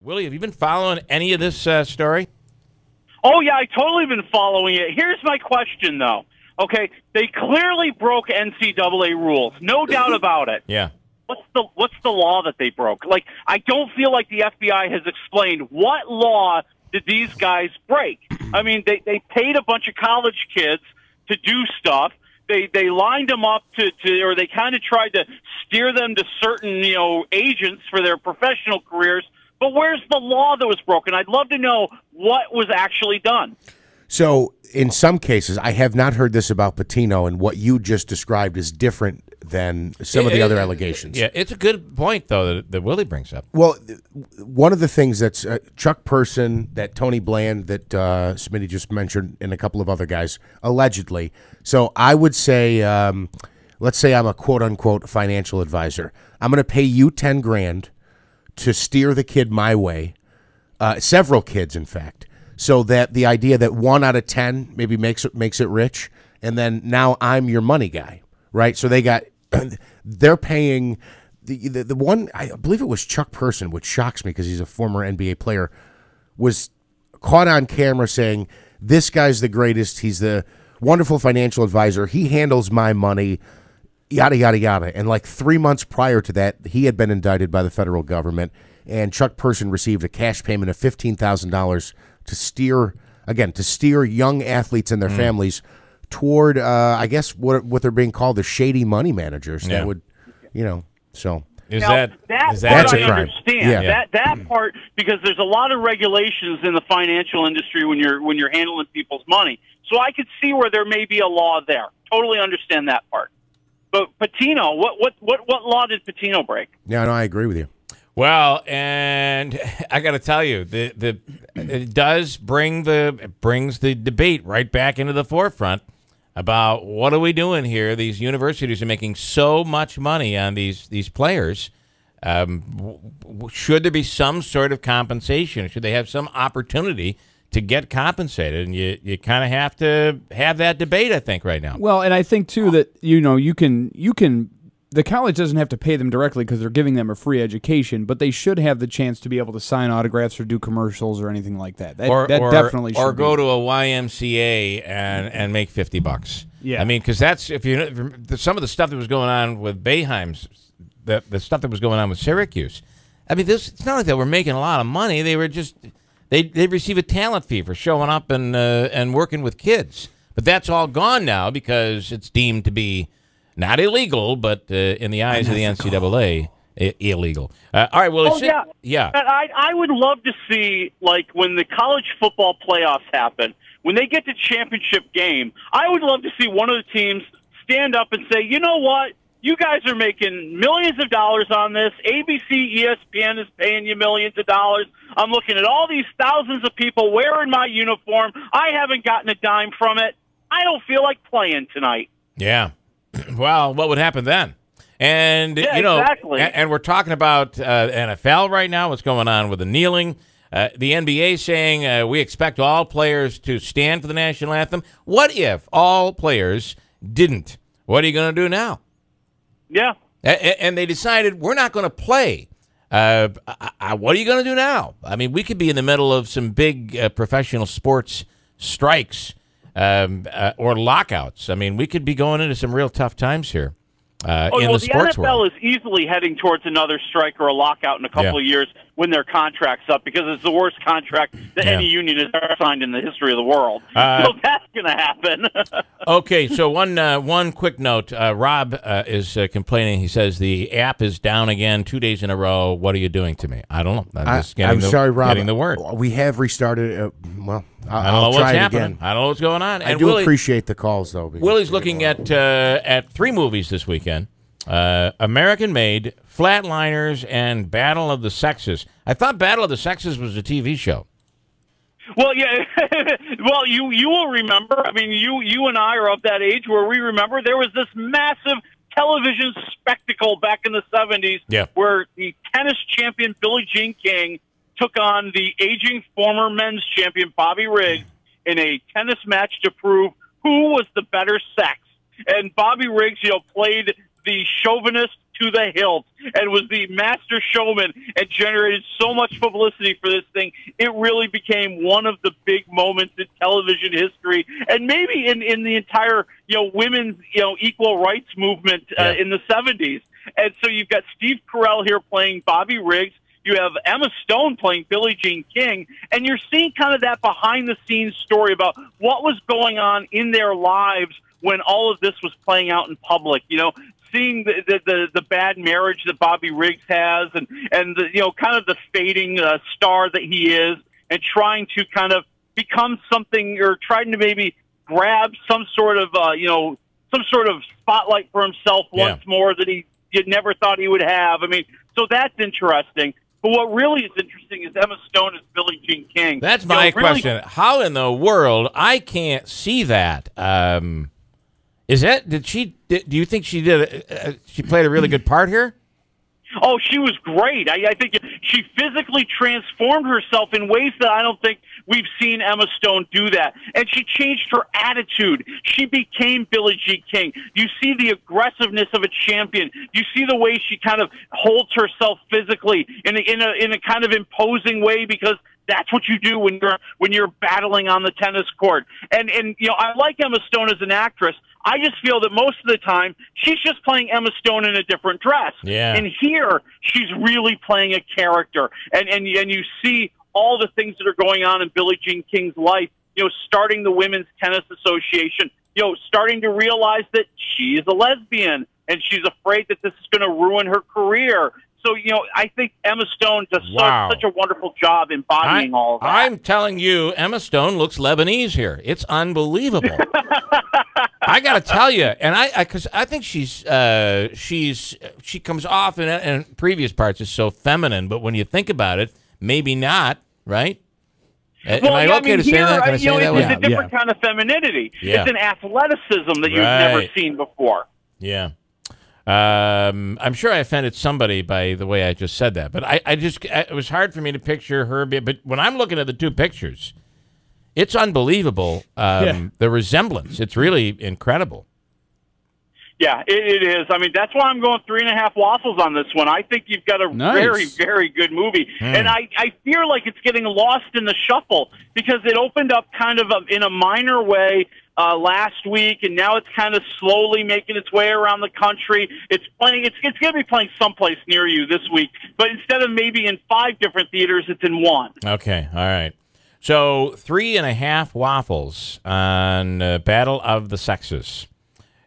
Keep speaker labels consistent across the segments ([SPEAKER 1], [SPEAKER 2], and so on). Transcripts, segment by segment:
[SPEAKER 1] Willie, have you been following any of this story?
[SPEAKER 2] Oh, yeah, I totally been following it. Here's my question, though. Okay, they clearly broke NCAA rules, no doubt about it.
[SPEAKER 1] Yeah.
[SPEAKER 2] What's the law that they broke? Like, I don't feel like the FBI has explained what law did these guys break. I mean, they paid a bunch of college kids to do stuff. They lined them up or they kind of tried to steer them to certain, agents for their professional careers. But where's the law that was broken? I'd love to know what was actually done.
[SPEAKER 3] So, in some cases, I have not heard this about Patino, and what you just described is different than some of the other allegations.
[SPEAKER 1] Yeah, it's a good point, though, that Willie brings up.
[SPEAKER 3] Well, one of the things that's Chuck Person, that Tony Bland, that Smitty just mentioned, and a couple of other guys, allegedly. So I would say, let's say I'm a quote-unquote financial advisor. I'm going to pay you $10,000 to steer the kid my way, several kids, in fact. So that the idea that 1 out of 10 maybe makes it rich, and then now I'm your money guy, right? So they're paying the one, I believe it was Chuck Person, which shocks me because he's a former NBA player, was caught on camera saying, "This guy's the greatest. He's the wonderful financial advisor. He handles my money." Yada yada yada. And like 3 months prior to that, he had been indicted by the federal government, and Chuck Person received a cash payment of $15,000 to steer young athletes and their families toward, I guess, what they're being called the shady money managers.
[SPEAKER 1] Yeah.
[SPEAKER 3] That would, so.
[SPEAKER 1] Is
[SPEAKER 2] now,
[SPEAKER 1] that
[SPEAKER 2] part
[SPEAKER 3] a
[SPEAKER 2] I
[SPEAKER 3] crime?
[SPEAKER 2] understand.
[SPEAKER 3] Yeah.
[SPEAKER 2] That part, because there's a lot of regulations in the financial industry when you're handling people's money. So I could see where there may be a law there. Totally understand that part. But Patino, what law did Patino break?
[SPEAKER 3] Yeah, no, I agree with you.
[SPEAKER 1] Well, and I got to tell you, it does brings the debate right back into the forefront about what are we doing here. These universities are making so much money on these players. Should there be some sort of compensation? Should they have some opportunity to get compensated? And you kind of have to have that debate, I think, right now.
[SPEAKER 4] Well, and I think too that you can. The college doesn't have to pay them directly because they're giving them a free education, but they should have the chance to be able to sign autographs or do commercials or anything like that. That definitely should.
[SPEAKER 1] Or go to a YMCA and make $50.
[SPEAKER 4] Yeah,
[SPEAKER 1] I mean, because that's some of the stuff that was going on with Boeheim's, the stuff that was going on with Syracuse. I mean, it's not like they were making a lot of money. They were just they receive a talent fee for showing up and working with kids. But that's all gone now because it's deemed to be not illegal, but in the eyes of the NCAA, illegal. All right, well, yeah.
[SPEAKER 2] I would love to see, like, when the college football playoffs happen, when they get to championship game, I would love to see one of the teams stand up and say, you know what? You guys are making millions of dollars on this. ABC, ESPN is paying you millions of dollars. I'm looking at all these thousands of people wearing my uniform. I haven't gotten a dime from it. I don't feel like playing tonight.
[SPEAKER 1] Yeah. Well, what would happen then? And,
[SPEAKER 2] exactly.
[SPEAKER 1] And we're talking about NFL right now, what's going on with the kneeling. The NBA saying we expect all players to stand for the national anthem. What if all players didn't? What are you going to do now?
[SPEAKER 2] Yeah.
[SPEAKER 1] And they decided we're not going to play. What are you going to do now? I mean, we could be in the middle of some big professional sports strikes. Or lockouts. I mean, we could be going into some real tough times here in the sports
[SPEAKER 2] NFL
[SPEAKER 1] world.
[SPEAKER 2] is easily heading towards another strike or a lockout in a couple of years when their contract's up, because it's the worst contract that any union has ever signed in the history of the world. So that's going to happen.
[SPEAKER 1] Okay, so one quick note. Rob is complaining. He says the app is down again 2 days in a row. What are you doing to me? I don't know.
[SPEAKER 3] I'm sorry, Rob.
[SPEAKER 1] Getting the word.
[SPEAKER 3] We have restarted.
[SPEAKER 1] I don't know what's happening. I don't know what's going on.
[SPEAKER 3] I do appreciate the calls, though.
[SPEAKER 1] Willie's looking at 3 movies this weekend. American Made, Flatliners, and Battle of the Sexes. I thought Battle of the Sexes was a TV show.
[SPEAKER 2] Well, yeah. Well, you will remember. I mean, you and I are of that age where we remember there was this massive television spectacle back in the 70s where the tennis champion Billie Jean King took on the aging former men's champion Bobby Riggs in a tennis match to prove who was the better sex. And Bobby Riggs, played the chauvinist to the hilt and was the master showman and generated so much publicity for this thing. It really became one of the big moments in television history, and maybe in the entire women's equal rights movement in the 70s. And so you've got Steve Carell here playing Bobby Riggs. You have Emma Stone playing Billie Jean King, and you're seeing kind of that behind-the-scenes story about what was going on in their lives when all of this was playing out in public. Seeing the bad marriage that Bobby Riggs has, and the kind of the fading star that he is, and trying to kind of become something, or trying to maybe grab some sort of spotlight for himself once more that he never thought he would have. I mean, so that's interesting. But what really is interesting is Emma Stone as Billie Jean King.
[SPEAKER 1] That's my question. How in the world? I can't see that. Is that? Do you think she did? She played a really good part here?
[SPEAKER 2] Oh, she was great. I think she physically transformed herself in ways that I don't think we've seen Emma Stone do that. And she changed her attitude. She became Billie Jean King. You see the aggressiveness of a champion. You see the way she kind of holds herself physically in a kind of imposing way, because that's what you do when you're battling on the tennis court. And I like Emma Stone as an actress. I just feel that most of the time she's just playing Emma Stone in a different dress.
[SPEAKER 1] Yeah.
[SPEAKER 2] And here she's really playing a character. And you see all the things that are going on in Billie Jean King's life, starting the Women's Tennis Association, starting to realize that she is a lesbian and she's afraid that this is going to ruin her career. So, I think Emma Stone does such a wonderful job embodying all of that.
[SPEAKER 1] I'm telling you, Emma Stone looks Lebanese here. It's unbelievable. I got to tell you, and because I think she comes off in previous parts as so feminine, but when you think about it, maybe not, right? Am I okay to say that? Can I say that?
[SPEAKER 2] It's a different kind of femininity.
[SPEAKER 1] Yeah.
[SPEAKER 2] It's an athleticism that you've never seen before.
[SPEAKER 1] Yeah. I'm sure I offended somebody by the way I just said that, but it was hard for me to picture her. But when I'm looking at the two pictures, it's unbelievable. The resemblance, it's really incredible.
[SPEAKER 2] Yeah, it is. I mean, that's why I'm going 3.5 waffles on this one. I think you've got a very, very good movie. And I feel like it's getting lost in the shuffle because it opened up kind of in a minor way last week, and now it's kind of slowly making its way around the country. It's going to be playing someplace near you this week, but instead of maybe in 5 different theaters, it's in 1.
[SPEAKER 1] Okay, all right. So 3.5 waffles on Battle of the Sexes.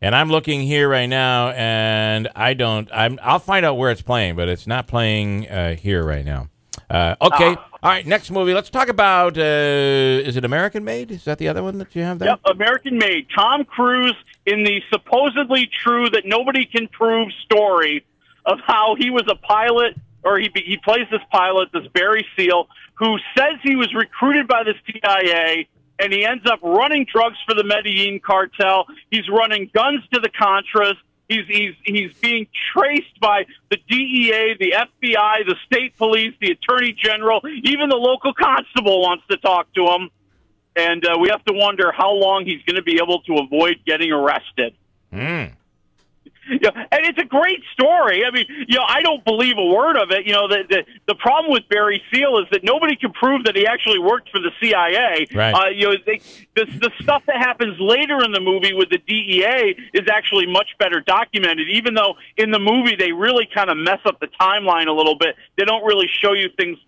[SPEAKER 1] And I'm looking here right now, and I'll find out where it's playing, but it's not playing here right now. Okay. All right, next movie. Let's talk about, is it American Made? Is that the other one that you have there?
[SPEAKER 2] Yep, American Made. Tom Cruise in the supposedly true that nobody can prove story of how he was a pilot, or he plays this pilot, this Barry Seal, who says he was recruited by the CIA, and he ends up running drugs for the Medellin cartel. He's running guns to the Contras. He's being traced by the DEA, the FBI, the state police, the Attorney General. Even the local constable wants to talk to him. And we have to wonder how long he's going to be able to avoid getting arrested. And it's a great story. I mean, I don't believe a word of it. The problem with Barry Seal is that nobody can prove that he actually worked for the CIA.
[SPEAKER 1] Right.
[SPEAKER 2] The stuff that happens later in the movie with the DEA is actually much better documented, even though in the movie they really kind of mess up the timeline a little bit. They don't really show you things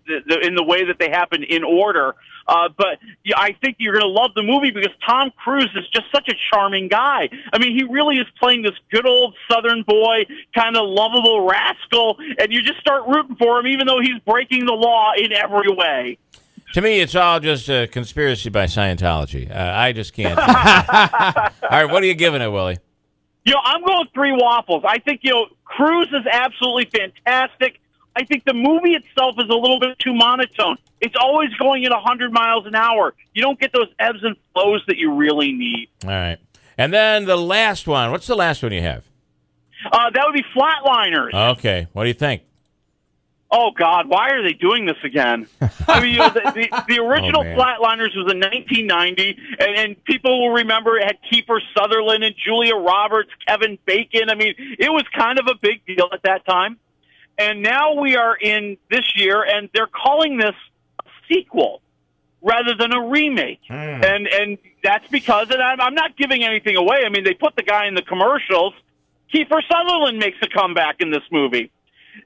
[SPEAKER 2] in the way that they happen in order. But I think you're going to love the movie because Tom Cruise is just such a charming guy. I mean, he really is playing this good old Southern boy, kind of lovable rascal, and you just start rooting for him even though he's breaking the law in every way.
[SPEAKER 1] To me, it's all just a conspiracy by Scientology. I just can't. All right, what are you giving it, Willie?
[SPEAKER 2] I'm going 3 waffles. I think, Cruise is absolutely fantastic. I think the movie itself is a little bit too monotone. It's always going at 100 miles an hour. You don't get those ebbs and flows that you really need.
[SPEAKER 1] All right. And then the last one. What's the last one you have?
[SPEAKER 2] That would be Flatliners.
[SPEAKER 1] Okay. What do you think?
[SPEAKER 2] Oh, God, why are they doing this again? I mean, the original Flatliners was in 1990, and people will remember it had Kiefer Sutherland and Julia Roberts, Kevin Bacon. I mean, it was kind of a big deal at that time. And now we are in this year, and they're calling this a sequel rather than a remake. And that's because, and I'm not giving anything away. I mean, they put the guy in the commercials. Kiefer Sutherland makes a comeback in this movie.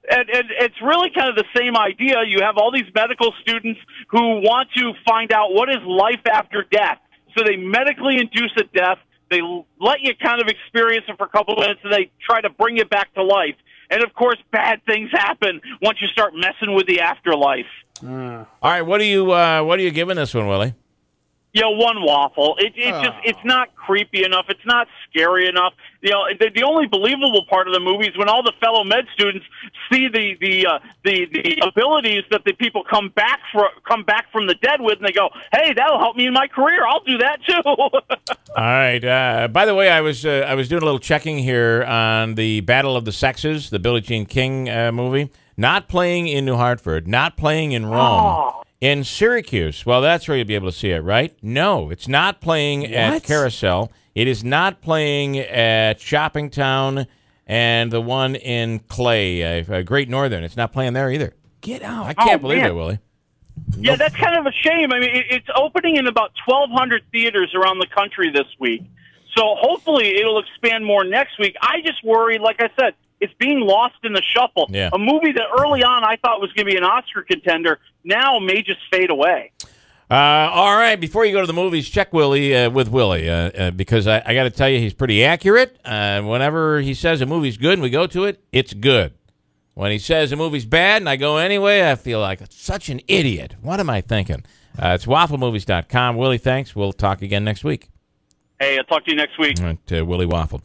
[SPEAKER 2] And it's really kind of the same idea. You have all these medical students who want to find out what is life after death. So they medically induce a death. They let you kind of experience it for a couple of minutes, and they try to bring you back to life. And, of course, bad things happen once you start messing with the afterlife.
[SPEAKER 1] All right, what are you giving this one, Willie?
[SPEAKER 2] Yeah, one waffle. It's not creepy enough. It's not scary enough. You know, the only believable part of the movie is when all the fellow med students see the abilities that the people come back from the dead with, and they go, "Hey, that'll help me in my career. I'll do that too."
[SPEAKER 1] All right. By the way, I was doing a little checking here on the Battle of the Sexes, the Billie Jean King movie. Not playing in New Hartford. Not playing in Rome. In Syracuse. Well, that's where you'll be able to see it, right? No, it's not playing at Carousel. It is not playing at Shopping Town and the one in Clay, Great Northern. It's not playing there either.
[SPEAKER 4] Get out.
[SPEAKER 1] I can't believe it, Willie.
[SPEAKER 2] Yeah, that's kind of a shame. I mean, it's opening in about 1,200 theaters around the country this week. So hopefully it'll expand more next week. I just worry, like I said, it's being lost in the shuffle.
[SPEAKER 1] Yeah.
[SPEAKER 2] A movie that early on I thought was going to be an Oscar contender now may just fade away.
[SPEAKER 1] All right, before you go to the movies, check Willie with Willie because I got to tell you, he's pretty accurate. Whenever he says a movie's good and we go to it, it's good. When he says a movie's bad and I go anyway, I feel like such an idiot. What am I thinking? It's wafflemovies.com. Willie, thanks. We'll talk again next week.
[SPEAKER 2] Hey, I'll talk to you next week.
[SPEAKER 1] Willie Waffle.